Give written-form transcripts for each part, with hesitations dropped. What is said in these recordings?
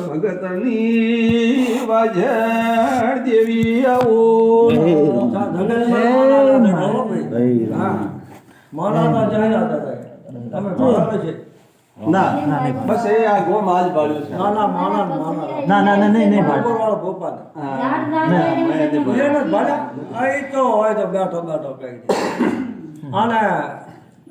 ભગતની વાજણ દેવી આવો ના બસ એ આ ગોમ આજ પાડ્યું છે ના નહીં ગોપાલ તો હોય તો બેઠો કઈ અને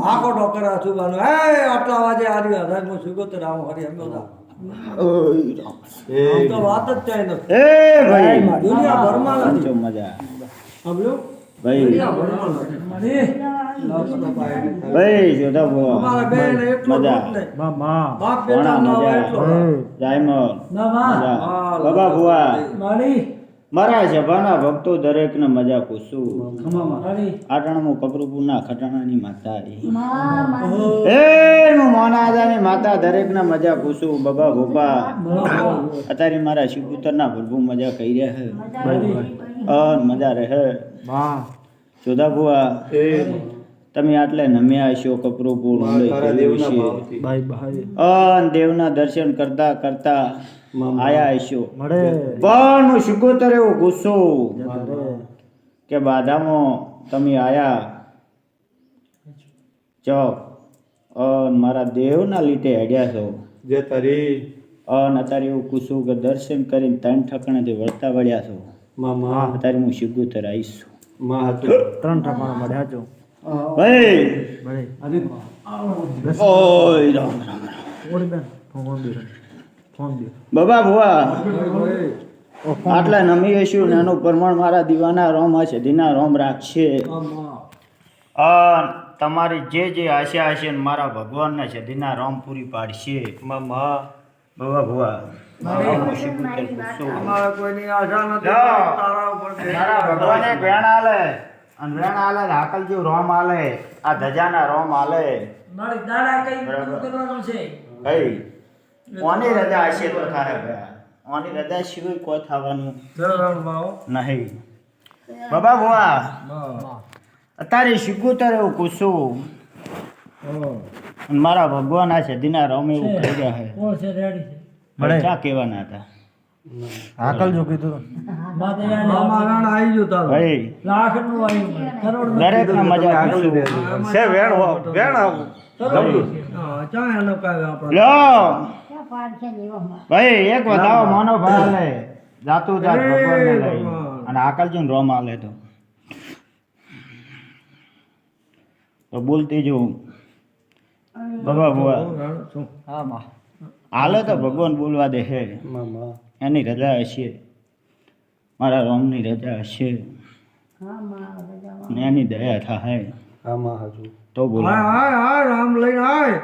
આખો ડોક્ટર સુબાનો આટલા વાગે આવી હજાર હું સુગોતર આવું હરી હમણાં તો વાત જ ચાઈ નથી ભાઈ દુનિયાભરમાં નથી મજા સમજ્યો ભાઈ દુનિયાભરમાં નથી ભાઈ જોતા બો અમારા બેન એટલો મજા બાપ બેટા ના હોય એટલો જાયમલ હા બાબા ભુવા મારી મારા સભાના ભક્તો દરેકને મજા પૂછું આટણમું કપરુપુરના ખટાણાની માતા એનું મોનાદાની માતા દરેકને મજા પૂછું બાબા ભોપા અત્યારે મારા શિવપુત્રના ભરભૂ મજા કહી રહ્યા હે મજા રહે જોધા ભુવા તમે આટલે નમ્યા હશો કપરુપુર દેવના દર્શન કરતા કરતા આયા હશો પણ હું શિકોતર એવું ગુસ્સો કે બાધામાં તમે આયા ચોક મારા દેવના લીધે હેડ્યા છો જે તારી અત્યારે એવું પૂછું કે દર્શન કરીને ત્રણ ઠકાણાથી વળતા વળ્યા છો અત્યારે હું શિકોતર આવીશ છું ત્રણ ઠકાણા મળ્યા છો ભાઈ ઓય બાબા ભુવા આટલા નમી હશું ને એનું પ્રમાણ મારા દીવાના રોમ હશે દીના રોમ રાખશે તમારી જે આશા હશે ને મારા ભગવાનના છે દીના રોમ પૂરી પાડશે બાબા ભુવા અમારા કોઈની આશા નથી તારા ઉપર મારા ભગવાને વેણ આલે અને વેણ આલે હાકલ જેવું રોમ આલે આ ધજાના રોમ આલે મારી દાડા કઈ કરવાનું છે ભાઈ ઓની રજા હશે તો થાય ભાઈ ઓની રજા સિવાય કોઈ થવાનું નહીં બાબા ભુવા અત્યારે શિકોતર એવું પૂછું મારા ભગવાન આ છે દીના રોમ એવું કહી ગયા છે ક્યાં કહેવાના હતા હાકલ જો કીધું ભાઈ દરેક ને મજા છે વેણ લો ભાઈ એક વધાવો મોનો ભાઈ લે જાતું જાત ભગવાનને લઈ અને આકલજી રોમ આલે તો બોલતી જો બાબા ભુવા હાલે તો ભગવાન બોલવા દે છે એની રજા હશે મારા રોમની રજા હશે ને એની દયા થાય તો બોલો રામ લઈને આય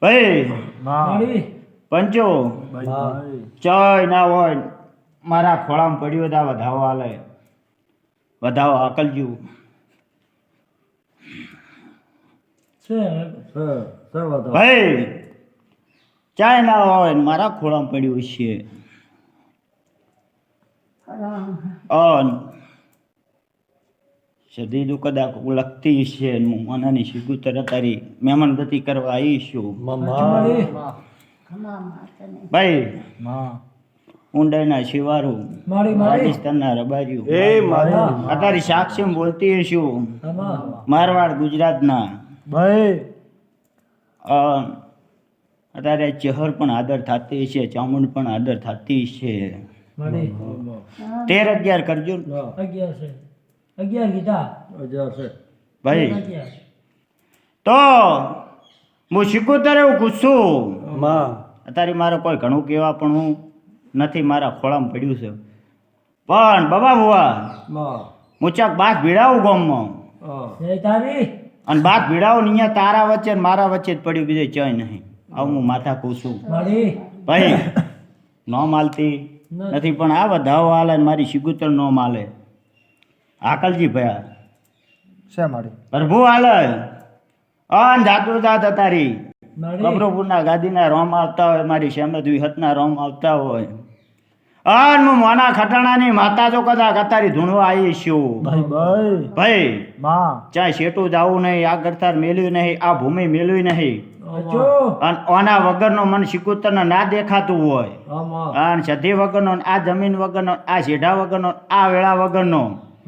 ભાઈ ભાઈ પંચો ચોય ના હોય મારા ખોળામાં પડ્યો હતા વધાવો હાલે વધાવો આકલજુ ભાઈ ચાય ના હોય મારા ખોળામાં પડ્યું છે સદી કદાચ લખતી છે હું મનાની શિકોતર તારી મહેમાન ગતિ કરવા આવી છું ભાઈ ઊંડાઈના શિવારું રાજસ્થાનના રબાર્યું અત્યારે સાક્ષી બોલતી હશું મારવાડ ગુજરાતના ભાઈ અત્યારે ચહર પણ આદર થતી છે ચામુંડ પણ આદર થતી છે 13-11 કરજો 11 કીધા ભાઈ તો હું શિકોતર એવું પૂછું અત્યારે મારે કોઈ ઘણું કહેવા પણ હું નથી મારા ખોળામાં પડ્યું છે પણ બાબા ભુવા હું ચાક બાદ ભીડાવું ગામમાં અને બાદ ભીડાવું અહીંયા તારા વચ્ચે ને મારા વચ્ચે જ પડ્યું બીજે ચાય નહીં આવું હું માથા કહું છું ભાઈ ન માલતી નથી પણ આ વધાવો હાલે મારી શિકોતર ન માલે આકલજી ભયા છે મારી પ્રભુ હાલે અન જાતું જાત તારી કબરોપુરના ગાદીના રોમ આવતા હોય મારી શેમદ વિહતના રોમ આવતા હોય અન હું મોના ખટાણાની માતા જો કદાચ અતારી ધૂણવા આવી છું ભાઈ ભાઈ માં ચાય શેટું જાવું નહીં આ ગરતાર મેળવ્યું નહીં આ ભૂમિ મેળવી નહીં હાચો અને ઓના વગરનો મન શિકુતરને ના દેખાતું હોય આમાં અને સધી વગરનો ને આ જમીન વગરનો આ શેઢા વગરનો આ વેળા વગરનો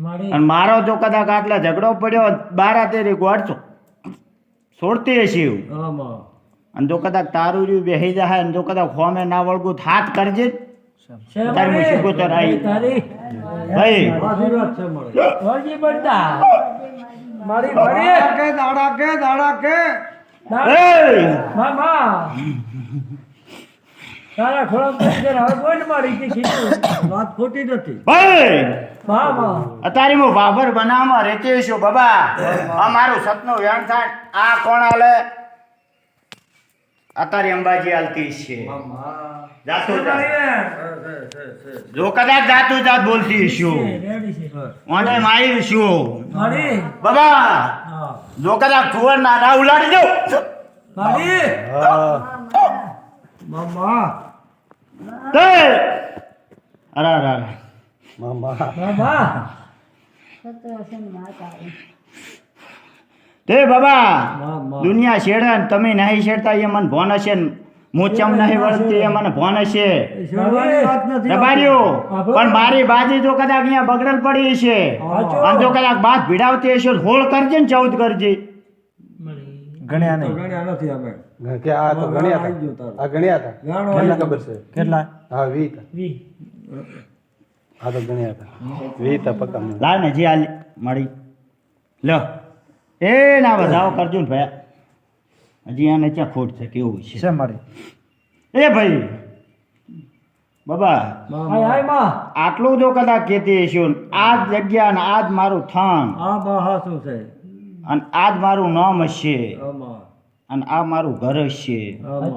મારી અને મારો જો કદાચ આટલા ઝઘડો પડ્યો 12 તેરી ગોળ છોડતી હશે આમાં અને જો કદાચ તારું રહ્યું બેસી જાય અને જો કદાચ હોમે ના વળગું તો હાથ કરજે તારી હું શિકોતર આવી ભાઈ આશીર્વાદ છે મારે વળજી પડતા મારી મારી કે દાડા કે એ! મામા તારા ખોળા પર હવે કોઈ મારી કે કીધું વાત ખોટી નથી ભાઈ મામા અત્યારે હું બાબર બનાવમાં રહેતી છું બાબા આ મારું સપનું વેણ થાય આ કોણ હાલે અત્યારે અંબાજી હાલતી છે જાતું જાત. જો કદાચ જાતું જાત બોલતી છું રેડી છે ઓને મારી છું મારી બાબા હા જો કદાચ કુંવર ના ઉલાડી દો મારી મામા તે અરે અરે અરે મામા તે બાબા મામા દુનિયા છેડે ને તમે નહીં છેડતા એ મને ભોન હશે ને હું ચમ નહીં વળતી એ મને ભોન હશે છોડવાની વાત નથી રબારીઓ પણ મારી બાજી જો કદાચ અહીંયા બગડેલ પડી છે અને જો કદાચ બાદ ભીડાવતી હશે તો હોળ કરજે ને 14 કરજે ગણ્યા તો નહીં ગણ્યા નથી અમે કે આ તો ગણ્યા આવી ગયો હતા તારો. આ ગણ્યા હતા ગાણો મને આવી ખબર છે કેટલા હા 20 આ તો ગણ્યા હતા 20 પક્કા મને. લાવ ને જે હાલ મળી લો એ ના વધાવો કરજો ને ભાઈ હજી આને ક્યાં ખોટ છે કેવું છે છે મારી એ ભાઈ બાબા હાય હાય માં આટલું જો કદાચ કહેતી હશું ને આ જ જગ્યા ને આ જ મારું થાન આ બા શું છે અને આ જ મારું નામ હશે આમાં અને આ મારું ઘર હશે આમાં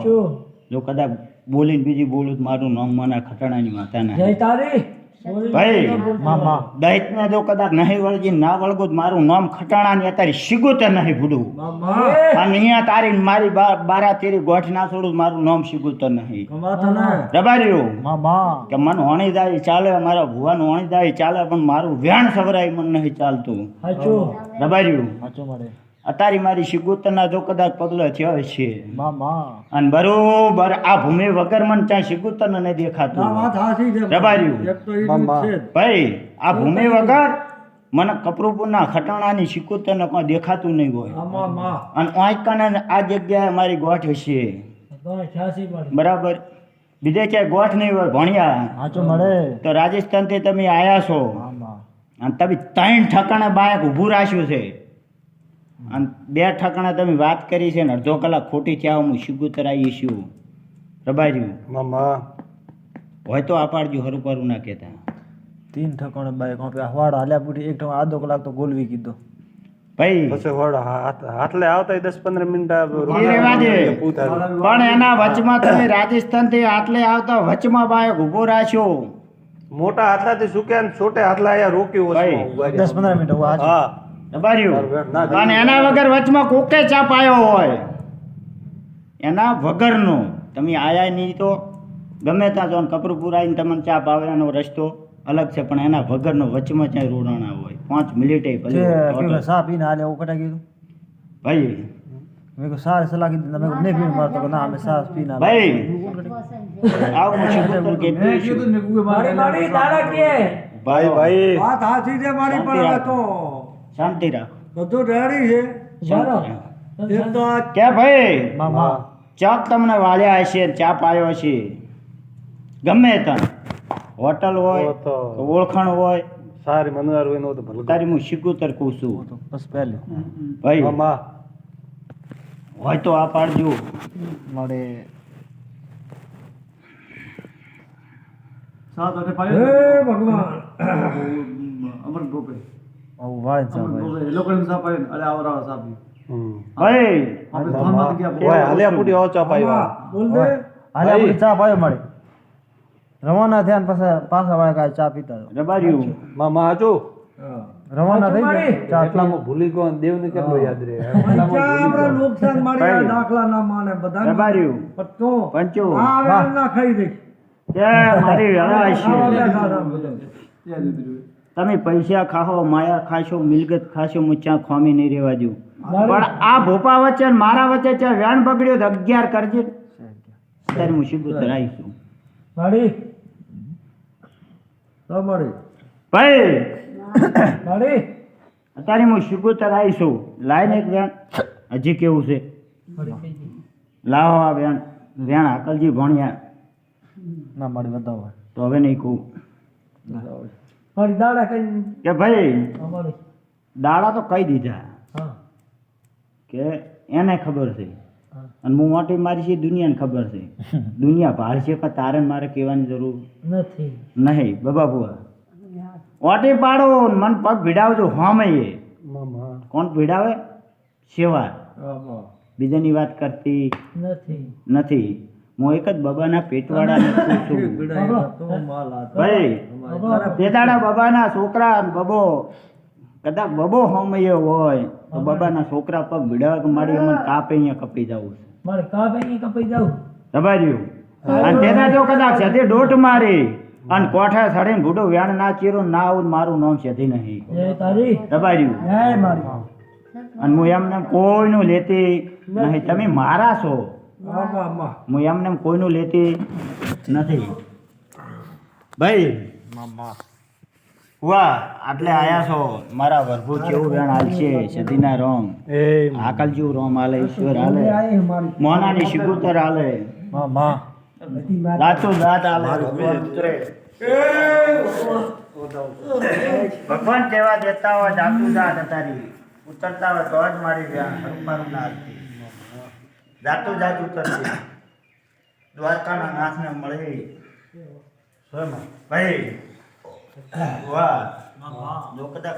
જો કદાચ બોલીને બીજી બોલું તો મારું નામ માના ખટાણાની માતાના જય તારી ભાઈ મામા દહેજને જો કદાચ નહીં વળગી ના વળગું તો મારું નામ ખટાણાની અત્યારે શિગોતર નહીં ભૂડું મામા અને અહીંયા તારી ને મારી બારા તેરી ગોઠ ના છોડું તો મારું નામ શિગોતર નહીં કમાતો ને રબાર્યું મામા કે મન હોણી જાય ચાલે મારા ભુવાનું હોણી જાય ચાલે પણ મારું વ્યાણ સવરાય મન નહીં ચાલતું રબાર્યું સાચું મારે અત્યારે મારી શિગોતરના જો કદાચ પગલા થયો છે મામા અને બરોબર આ ભૂમિ વગર મને ત્યાં શિગોતર ને ના દેખાતું વાત હાચી છે રબાર્યું. એક તો ઈ મામા. છે જ. ભાઈ આ ભૂમિ વગર મને કપરૂપુરના ખટાણાની શિકોતરને કોઈ દેખાતું નહીં હોય આમાં માં અને આંકને આ જગ્યાએ મારી ગોઠ હશે બરાબર બીજે ક્યાંય ગોઠ નહીં હોય ભણ્યા સાચું મળે તો રાજસ્થાનથી તમે આવ્યા છો મામા અને તમે 3 ઠકાણે બાયક ઊભું રાખ્યું છે અને 2 ઠકાણે તમે વાત કરી છે ને અડધો કલાક ખોટી થયા હું શિગુતર આવી છું રબાર્યું મામા હોય તો આ પાડજો હરું કરું ના કહેતા 3 ઠકાણે બાઈક વાડા હાલ્યા પૂરી 1 ઠકાણે આધો કલાક તો ગોલવી કીધો ભાઈ પછી વળ હાથલે આવતા 10-15 મિનિટ એ રહેવા દે. પૂછા પણ એના વચમાં તમે રાજસ્થાનથી આટલે આવતા વચમાં બાયક ઊભો રાખ્યો મોટા હાથલાથી સુક્યા ને છોટે હાથલા આયા રોક્યું ભાઈ, વચમાં ઉભા 10-15 રહ્યા. મિનિટ ઉભા હાચું. હા રબાર્યું અને એના વગર વચમાં કોકે ચાપ આવ્યો હોય એના વગરનો તમે આયા નહીં તો ગમે ત્યાં જો કપરૂપુર આવીને તમને ચાપ આવે એનો રસ્તો અલગ છે પણ એના વગરનો વચમાં ક્યાંય રોડાણા હોય 5 મિનિટે જે ભલે કીધું સા પીને હાલે એવું કટા કીધું ભાઈ મેં કહ્યું સારી સલાહ કીધી તમે કહ્યું નહીં પીને મારતો કે ના અમે સા પીને હાલે. ભાઈ આવું શિકોતર કહેતું છું. મારી તારા કે ભાઈ ભાઈ વાત હાચી છે મારી શાંતિ પણ હવે રાખો. તો શાંતિ રાખ બધું રેડી છે શાંતિ રાખ. એક તો આ કે ભાઈ મામા ચાપ તમને વાળ્યા હશે ચાપ આવ્યો છે ગમે ત્યાં હોટલ હોય તો કે ઓળખાણ હોય સારી મનવાર હોય ને તો ભલે તારી હું શિકોતર કહું છું બસ પહેલી ભાઈ મામા હોય તો આ પાડજો મળે હે ભગવાન આવું વાળે છે ભાઈ ભાઈ મામા ઓય હાલ્યા પૂરી ઓચા પાઈવા બોલ દે હાલે આપણે ચા પાયો મળે રવાના થયા ને પાછા વાળા કાંઈ ચા પીતા હતા. રબાર્યું મામા આજો હા. રવાના થઈ ગયા ચા એટલામાં ભૂલી ગયો ને દેવને કેટલો યાદ રહે પંચા આપણા નુકસાન મારી આ ભાઈ. દાખલા ના માને બધા રબાર્યું પણ તો પંચો આ હવે ના ખાઈ દે કે મારી વેળા છે ખાના બધું. તમે પૈસા ખાઓ માયા ખાશો મિલકત ખાશો હું ત્યાં ખોમી નહીં રહેવા દઉં પણ આ ભોપા વચ્ચે ને મારા વચ્ચે ત્યાં વેણ બગડ્યો તો 11 કરજે ત્યારે હું શીખું આવીશું માડી તો મળી. ભાઈ માડી અત્યારે હું શીખું આવીશું લાઈને એક વેણ હજી કેવું છે લાવો આ વેણ વેણ આકલજી ભણ્યા ના મારી બતાવો તો હવે નહીં કહું માડી દાડા કઈ કે ભાઈ અમારી દાડા તો કહી દીધા હા કે એને ખબર છે હા. અને હું મોટી મારી છે દુનિયાને ખબર છે દુનિયા ભાર છે પણ તારે ને મારે કહેવાની જરૂર નથી નહીં બાબા બુઆ ઓટી પાડો ને મન પગ ભીડાવજો હામે મામા કોણ ભીડાવે સેવા આમાં. બીજાની વાત કરતી નથી નથી હું એક જ બાબાના પેટવાળાને પૂછું છું પીવડાય તો માલ આ તો ભાઈ અમારી તે દાડા બાબાના છોકરા ને બબો કદાચ બબો હોમયો હોય તો બાબાના છોકરા પગ ભીડાવે કે મારી અમને કાપે અહીંયા કપી જવું છે મારે કાપ અહીંયા કપાઈ જાવ દબાર્યું અને તેના જો કદાચ સધી દોટ મારી અને કોઠા સડીને ભૂડો વ્યાણ ના ચીરો ના આવું મારું નામ સધી નહીં એ તારી દબાર્યું હે મારી અને હું એમને કોઈનું લેતી નહીં તમે મારા છો આમાં. હું એમને કોઈનું લેતી નથી ભાઈ વાહ આટલે આયા છો મારા વરભુ કેવું વેણ હાલશે સધીના રોમ એ આકલ જેવું રોમ હાલે ઈશ્વર હાલે મોનાની શિગુતર હાલે માં દાંતો દાંત હાલે ભગવાન ઉતરે ભગવાન કેવા દેતા હોય દાંતું દાંત તારી ઉતરતા હોય તો જ મારી વ્યાણ હરુમારું ના હાલતી દાંતું દાંત ઉતરતી દ્વારકાના નાથને મળે ભાઈ વાહ જો કદાચ